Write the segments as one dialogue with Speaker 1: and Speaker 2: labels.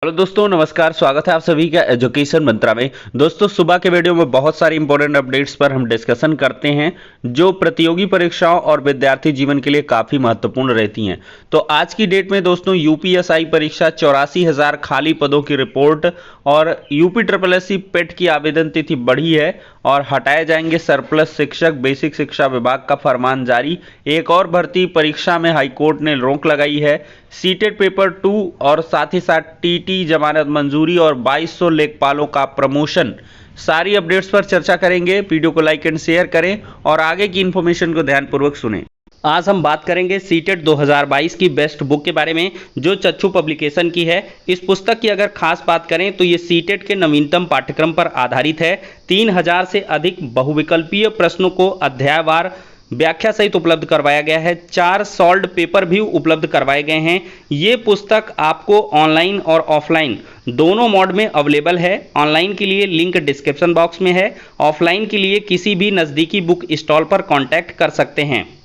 Speaker 1: Hello दोस्तों, नमस्कार। स्वागत है आप सभी का एजुकेशन मंत्रा में। दोस्तों, सुबह के वीडियो में बहुत सारी इंपॉर्टेंट अपडेट्स पर हम डिस्कशन करते हैं जो प्रतियोगी परीक्षाओं और विद्यार्थी जीवन के लिए काफ़ी महत्वपूर्ण रहती हैं। तो आज की डेट में दोस्तों यूपीएसआई परीक्षा 84,000 खाली पदों की रिपोर्ट और यूपी ट्रिपल एससी पेट की आवेदन तिथि बढ़ी है और हटाए जाएंगे सरप्लस शिक्षक। बेसिक शिक्षा विभाग का फरमान जारी। एक और भर्ती परीक्षा में हाईकोर्ट ने रोक लगाई है। सीटेट पेपर 2 और साथ ही साथ टीटी जमानत मंजूरी और 2200 लेखपालों का प्रमोशन। सारी अपडेट्स पर चर्चा करेंगे। वीडियो को लाइक एंड शेयर करें और आगे की इंफॉर्मेशन को ध्यानपूर्वक सुनें। आज हम बात करेंगे सीटेट 2022 की बेस्ट बुक के बारे में जो चक्षु पब्लिकेशन की है। इस पुस्तक की अगर खास बात करें तो ये सीटेट के नवीनतम पाठ्यक्रम पर आधारित है। 3000 से अधिक बहुविकल्पीय प्रश्नों को अध्यायवार व्याख्या सहित उपलब्ध करवाया गया है। 4 सॉल्व्ड पेपर भी उपलब्ध करवाए गए हैं। ये पुस्तक आपको ऑनलाइन और ऑफलाइन दोनों मोड में अवेलेबल है। ऑनलाइन के लिए लिंक डिस्क्रिप्शन बॉक्स में है। ऑफलाइन के लिए किसी भी नज़दीकी बुक स्टॉल पर कांटेक्ट कर सकते हैं।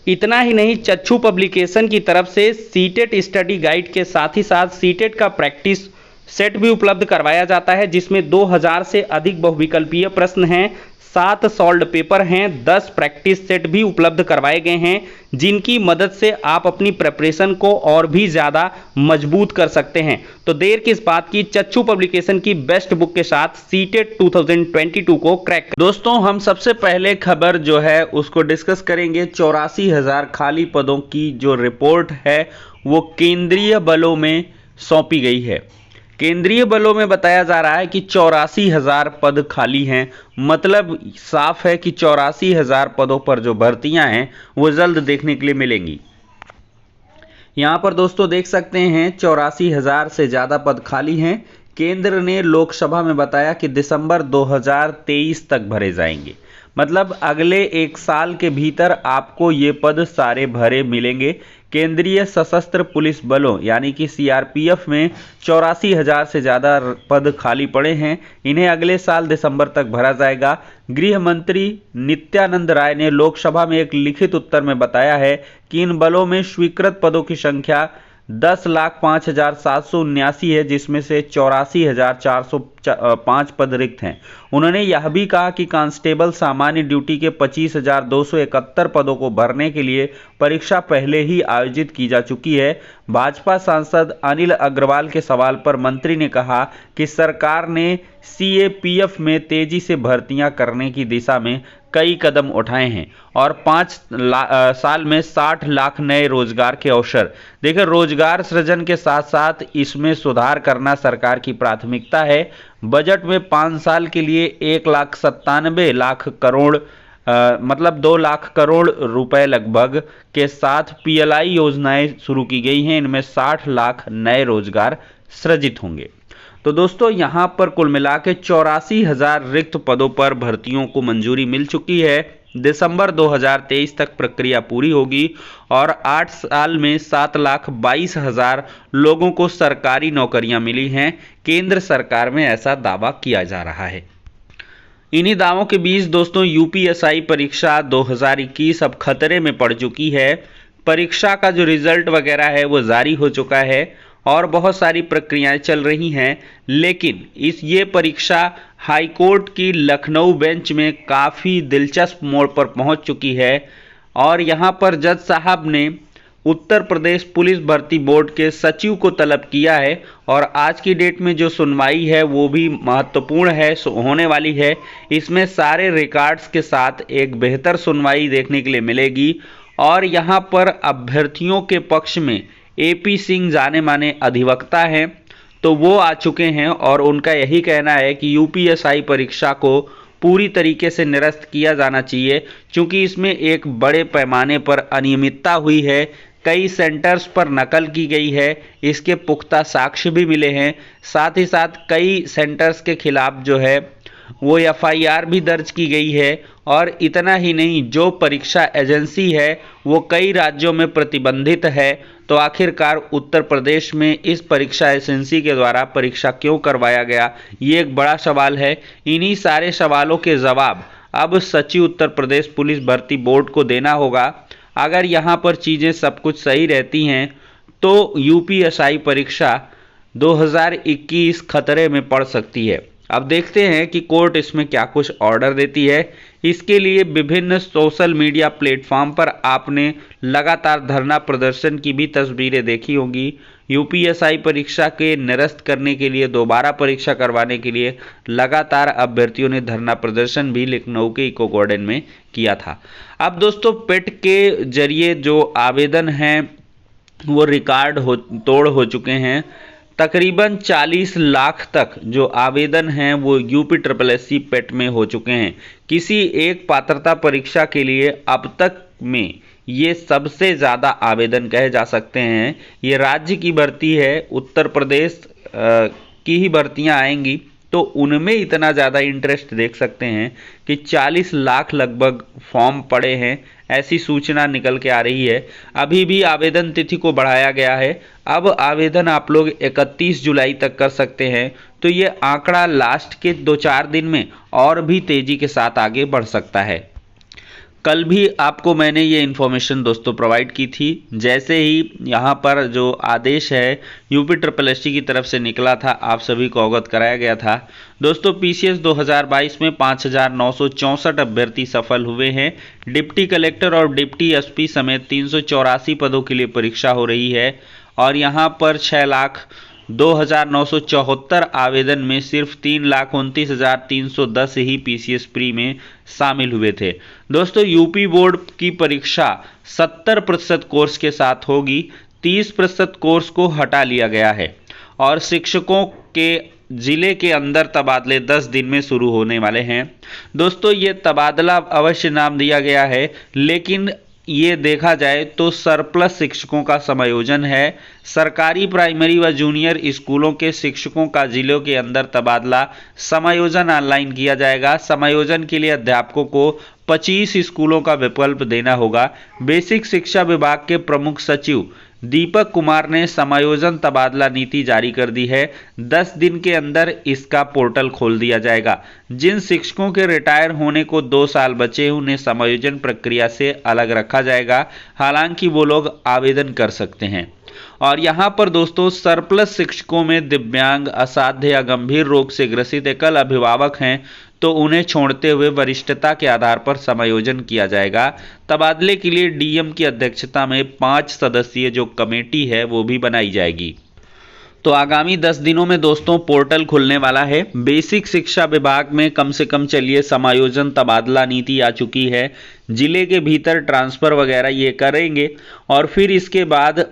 Speaker 1: इतना ही नहीं, चक्षु पब्लिकेशन की तरफ से सीटेट स्टडी गाइड के साथ ही साथ सीटेट का प्रैक्टिस सेट भी उपलब्ध करवाया जाता है जिसमें 2000 से अधिक बहुविकल्पीय प्रश्न हैं, 7 सॉल्व्ड पेपर हैं, 10 प्रैक्टिस सेट भी उपलब्ध करवाए गए हैं जिनकी मदद से आप अपनी प्रिपरेशन को और भी ज़्यादा मजबूत कर सकते हैं। तो देर किस बात की, चक्षु पब्लिकेशन की बेस्ट बुक के साथ सीटेट 2022 को क्रैक। दोस्तों, हम सबसे पहले खबर जो है उसको डिस्कस करेंगे। 84,000 खाली पदों की जो रिपोर्ट है वो केंद्रीय बलों में सौंपी गई है। केंद्रीय बलों में बताया जा रहा है कि 84,000 पद खाली हैं। मतलब साफ है कि 84,000 पदों पर जो भर्तियां हैं वो जल्द देखने के लिए मिलेंगी। यहां पर दोस्तों देख सकते हैं 84,000 से ज़्यादा पद खाली हैं। केंद्र ने लोकसभा में बताया कि दिसंबर 2023 तक भरे जाएंगे। मतलब अगले 1 साल के भीतर आपको ये पद सारे भरे मिलेंगे। केंद्रीय सशस्त्र पुलिस बलों यानी कि सीआरपीएफ में 84,000 से ज़्यादा पद खाली पड़े हैं। इन्हें अगले साल दिसंबर तक भरा जाएगा। गृह मंत्री नित्यानंद राय ने लोकसभा में एक लिखित उत्तर में बताया है कि इन बलों में स्वीकृत पदों की संख्या 10,05,779 है जिसमें से 84,405 पद रिक्त हैं। उन्होंने यह भी कहा कि कांस्टेबल सामान्य ड्यूटी के 25,271 पदों को भरने के लिए परीक्षा पहले ही आयोजित की जा चुकी है। भाजपा सांसद अनिल अग्रवाल के सवाल पर मंत्री ने कहा कि सरकार ने सीएपीएफ में तेजी से भर्तियां करने की दिशा में कई कदम उठाए हैं और 5 साल में 60 लाख नए रोजगार के अवसर। देखिए, रोजगार सृजन के साथ साथ इसमें सुधार करना सरकार की प्राथमिकता है। बजट में 5 साल के लिए 1,97,00,000 करोड़ मतलब 2 लाख करोड़ रुपए लगभग के साथ पीएलआई योजनाएं शुरू की गई हैं। इनमें 60 लाख नए रोजगार सृजित होंगे। तो दोस्तों, यहां पर कुल मिला के 84,000 रिक्त पदों पर भर्तियों को मंजूरी मिल चुकी है। दिसंबर 2023 तक प्रक्रिया पूरी होगी और 8 साल में 7,22,000 लोगों को सरकारी नौकरियां मिली हैं। केंद्र सरकार में ऐसा दावा किया जा रहा है। इन्हीं दावों के बीच दोस्तों यूपीएसआई परीक्षा 2021 अब खतरे में पड़ चुकी है। परीक्षा का जो रिजल्ट वगैरह है वो जारी हो चुका है और बहुत सारी प्रक्रियाएं चल रही हैं, लेकिन ये परीक्षा हाईकोर्ट की लखनऊ बेंच में काफ़ी दिलचस्प मोड़ पर पहुंच चुकी है और यहां पर जज साहब ने उत्तर प्रदेश पुलिस भर्ती बोर्ड के सचिव को तलब किया है और आज की डेट में जो सुनवाई है वो भी महत्वपूर्ण है, होने वाली है। इसमें सारे रिकॉर्ड्स के साथ एक बेहतर सुनवाई देखने के लिए मिलेगी और यहाँ पर अभ्यर्थियों के पक्ष में एपी सिंह जाने माने अधिवक्ता हैं, तो वो आ चुके हैं और उनका यही कहना है कि यूपीएसआई परीक्षा को पूरी तरीके से निरस्त किया जाना चाहिए क्योंकि इसमें एक बड़े पैमाने पर अनियमितता हुई है। कई सेंटर्स पर नकल की गई है, इसके पुख्ता साक्ष्य भी मिले हैं। साथ ही साथ कई सेंटर्स के खिलाफ जो है वो एफआईआर भी दर्ज की गई है और इतना ही नहीं, जो परीक्षा एजेंसी है वो कई राज्यों में प्रतिबंधित है। तो आखिरकार उत्तर प्रदेश में इस परीक्षा एजेंसी के द्वारा परीक्षा क्यों करवाया गया, ये एक बड़ा सवाल है। इन्हीं सारे सवालों के जवाब अब सचिव उत्तर प्रदेश पुलिस भर्ती बोर्ड को देना होगा। अगर यहाँ पर चीज़ें सब कुछ सही रहती हैं तो यूपीएसआई परीक्षा 2021 खतरे में पड़ सकती है। अब देखते हैं कि कोर्ट इसमें क्या कुछ ऑर्डर देती है। इसके लिए विभिन्न सोशल मीडिया प्लेटफॉर्म पर आपने लगातार धरना प्रदर्शन की भी तस्वीरें देखी होंगी। यूपीएसआई परीक्षा के निरस्त करने के लिए, दोबारा परीक्षा करवाने के लिए लगातार अभ्यर्थियों ने धरना प्रदर्शन भी लखनऊ के इको गार्डन में किया था। अब दोस्तों, पेट के जरिए जो आवेदन हैं वो रिकॉर्ड तोड़ हो चुके हैं। तकरीबन 40 लाख तक जो आवेदन हैं वो यूपीएससी पेट में हो चुके हैं। किसी एक पात्रता परीक्षा के लिए अब तक में ये सबसे ज़्यादा आवेदन कहे जा सकते हैं। ये राज्य की भर्ती है, उत्तर प्रदेश की ही भर्तियां आएंगी तो उनमें इतना ज़्यादा इंटरेस्ट देख सकते हैं कि 40 लाख लगभग फॉर्म पड़े हैं, ऐसी सूचना निकल के आ रही है। अभी भी आवेदन तिथि को बढ़ाया गया है। अब आवेदन आप लोग 31 जुलाई तक कर सकते हैं। तो ये आंकड़ा लास्ट के 2-4 दिन में और भी तेज़ी के साथ आगे बढ़ सकता है। कल भी आपको मैंने ये इन्फॉर्मेशन दोस्तों प्रोवाइड की थी। जैसे ही यहाँ पर जो आदेश है यूपीएससी की तरफ से निकला था, आप सभी को अवगत कराया गया था। दोस्तों, पीसीएस 2022 में 5,964 अभ्यर्थी सफल हुए हैं। डिप्टी कलेक्टर और डिप्टी एसपी समेत 384 पदों के लिए परीक्षा हो रही है और यहाँ पर 6,02,974 आवेदन में सिर्फ 3,29,310 ही पीसीएस प्री में शामिल हुए थे। दोस्तों, यूपी बोर्ड की परीक्षा 70% कोर्स के साथ होगी। 30% कोर्स को हटा लिया गया है और शिक्षकों के जिले के अंदर तबादले 10 दिन में शुरू होने वाले हैं। दोस्तों, ये तबादला अवश्य नाम दिया गया है, लेकिन ये देखा जाए तो सरप्लस शिक्षकों का समायोजन है। सरकारी प्राइमरी व जूनियर स्कूलों के शिक्षकों का जिलों के अंदर तबादला समायोजन ऑनलाइन किया जाएगा। समायोजन के लिए अध्यापकों को 25 स्कूलों का विकल्प देना होगा। बेसिक शिक्षा विभाग के प्रमुख सचिव दीपक कुमार ने समायोजन तबादला नीति जारी कर दी है। 10 दिन के अंदर इसका पोर्टल खोल दिया जाएगा। जिन शिक्षकों के रिटायर होने को 2 साल बचे उन्हें समायोजन प्रक्रिया से अलग रखा जाएगा। हालांकि वो लोग आवेदन कर सकते हैं। और यहाँ पर दोस्तों, सरप्लस शिक्षकों में दिव्यांग, असाध्य या गंभीर रोग से ग्रसित एकल अभिभावक हैं तो उन्हें छोड़ते हुए वरिष्ठता के आधार पर समायोजन किया जाएगा। तबादले के लिए डीएम की अध्यक्षता में 5 सदस्यीय जो कमेटी है वो भी बनाई जाएगी। तो आगामी 10 दिनों में दोस्तों पोर्टल खुलने वाला है। बेसिक शिक्षा विभाग में कम से कम चलिए समायोजन तबादला नीति आ चुकी है। जिले के भीतर ट्रांसफ़र वगैरह ये करेंगे और फिर इसके बाद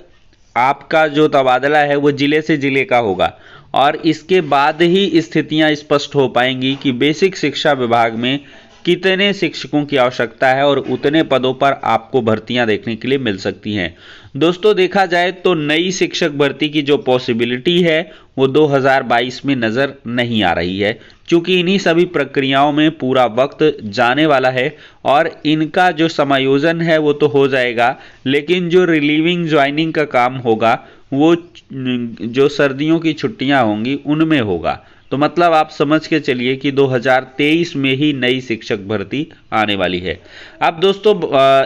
Speaker 1: आपका जो तबादला है वो जिले से जिले का होगा और इसके बाद ही स्थितियां स्पष्ट हो पाएंगी कि बेसिक शिक्षा विभाग में कितने शिक्षकों की आवश्यकता है और उतने पदों पर आपको भर्तियां देखने के लिए मिल सकती हैं। दोस्तों, देखा जाए तो नई शिक्षक भर्ती की जो पॉसिबिलिटी है वो 2022 में नज़र नहीं आ रही है, क्योंकि इन्हीं सभी प्रक्रियाओं में पूरा वक्त जाने वाला है और इनका जो समायोजन है वो तो हो जाएगा, लेकिन जो रिलीविंग ज्वाइनिंग का काम होगा वो जो सर्दियों की छुट्टियां होंगी उनमें होगा। तो मतलब आप समझ के चलिए कि 2023 में ही नई शिक्षक भर्ती आने वाली है। अब दोस्तों,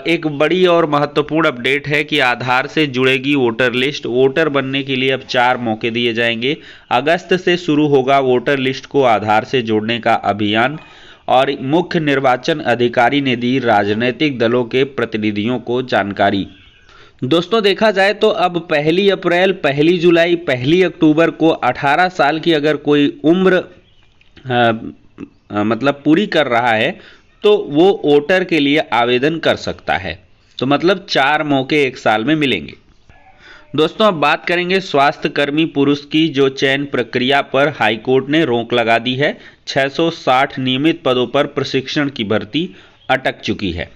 Speaker 1: एक बड़ी और महत्वपूर्ण अपडेट है कि आधार से जुड़ेगी वोटर लिस्ट। वोटर बनने के लिए अब 4 मौके दिए जाएंगे। अगस्त से शुरू होगा वोटर लिस्ट को आधार से जोड़ने का अभियान और मुख्य निर्वाचन अधिकारी ने दी राजनीतिक दलों के प्रतिनिधियों को जानकारी। दोस्तों, देखा जाए तो अब 1 अप्रैल, 1 जुलाई, 1 अक्टूबर को 18 साल की अगर कोई उम्र मतलब पूरी कर रहा है तो वो वोटर के लिए आवेदन कर सकता है। तो मतलब 4 मौके 1 साल में मिलेंगे। दोस्तों, अब बात करेंगे स्वास्थ्य कर्मी पुरुष की, जो चयन प्रक्रिया पर हाईकोर्ट ने रोक लगा दी है। 660 नियमित पदों पर प्रशिक्षण की भर्ती अटक चुकी है।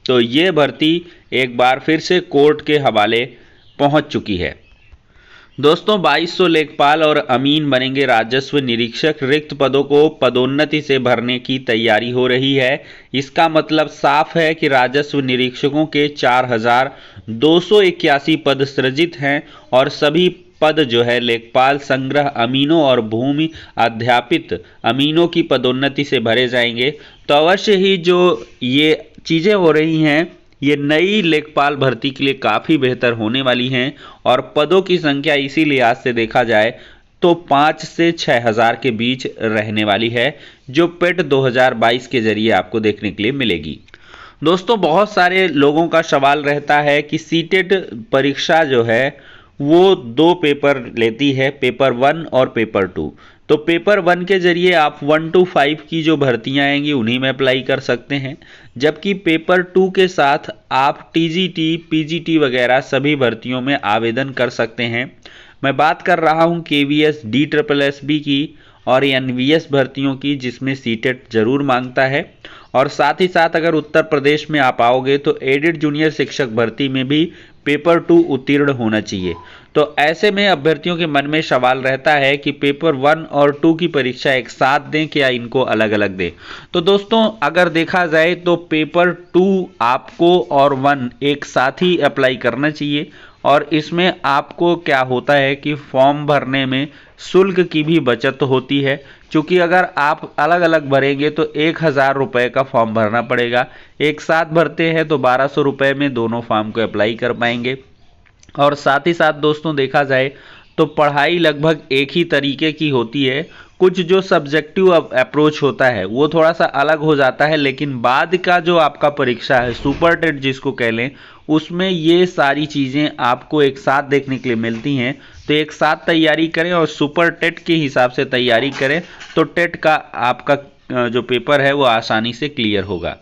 Speaker 1: तो ये भर्ती एक बार फिर से कोर्ट के हवाले पहुंच चुकी है। दोस्तों, 2200 लेखपाल और अमीन बनेंगे राजस्व निरीक्षक। रिक्त पदों को पदोन्नति से भरने की तैयारी हो रही है। इसका मतलब साफ है कि राजस्व निरीक्षकों के 4,281 पद सृजित हैं और सभी पद जो है लेखपाल, संग्रह अमीनों और भूमि अध्यापित अमीनों की पदोन्नति से भरे जाएंगे। तो अवश्य ही जो ये चीज़ें हो रही हैं ये नई लेखपाल भर्ती के लिए काफ़ी बेहतर होने वाली हैं और पदों की संख्या इसी लिहाज से देखा जाए तो 5 से 6,000 के बीच रहने वाली है, जो पेट 2022 के जरिए आपको देखने के लिए मिलेगी। दोस्तों, बहुत सारे लोगों का सवाल रहता है कि सीटेट परीक्षा जो है वो 2 पेपर लेती है, पेपर 1 और पेपर 2। तो पेपर 1 के जरिए आप 1 to 5 की जो भर्तियां आएंगी उन्हीं में अप्लाई कर सकते हैं, जबकि पेपर 2 के साथ आप टीजीटी, पीजीटी वगैरह सभी भर्तियों में आवेदन कर सकते हैं। मैं बात कर रहा हूं केवीएस, DSSB की और एनवीएस भर्तियों की, जिसमें सीटेट जरूर मांगता है। और साथ ही साथ अगर उत्तर प्रदेश में आप आओगे तो एडेड जूनियर शिक्षक भर्ती में भी पेपर 2 उत्तीर्ण होना चाहिए। तो ऐसे में अभ्यर्थियों के मन में सवाल रहता है कि पेपर 1 और 2 की परीक्षा एक साथ दें क्या इनको अलग अलग दें। तो दोस्तों, अगर देखा जाए तो पेपर 2 आपको और 1 एक साथ ही अप्लाई करना चाहिए। और इसमें आपको क्या होता है कि फॉर्म भरने में शुल्क की भी बचत होती है, क्योंकि अगर आप अलग अलग भरेंगे तो 1,000 रुपये का फॉर्म भरना पड़ेगा। एक साथ भरते हैं तो 1,200 रुपये में दोनों फॉर्म को अप्लाई कर पाएंगे। और साथ ही साथ दोस्तों, देखा जाए तो पढ़ाई लगभग एक ही तरीके की होती है। कुछ जो सब्जेक्टिव अप्रोच होता है वो थोड़ा सा अलग हो जाता है, लेकिन बाद का जो आपका परीक्षा है, सुपर टेट जिसको कह लें, उसमें ये सारी चीज़ें आपको एक साथ देखने के लिए मिलती हैं। तो एक साथ तैयारी करें और सुपर टेट के हिसाब से तैयारी करें तो टेट का आपका जो पेपर है वो आसानी से क्लियर होगा।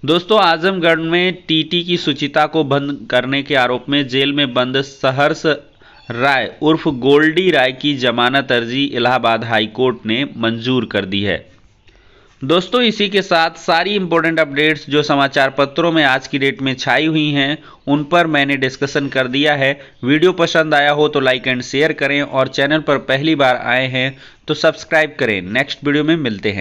Speaker 1: दोस्तों, आजमगढ़ में टीटी की शुचिता को बंद करने के आरोप में जेल में बंद सहर्ष राय उर्फ गोल्डी राय की जमानत अर्जी इलाहाबाद हाई कोर्ट ने मंजूर कर दी है। दोस्तों, इसी के साथ सारी इंपॉर्टेंट अपडेट्स जो समाचार पत्रों में आज की डेट में छाई हुई हैं उन पर मैंने डिस्कशन कर दिया है। वीडियो पसंद आया हो तो लाइक एंड शेयर करें और चैनल पर पहली बार आए हैं तो सब्सक्राइब करें। नेक्स्ट वीडियो में मिलते हैं।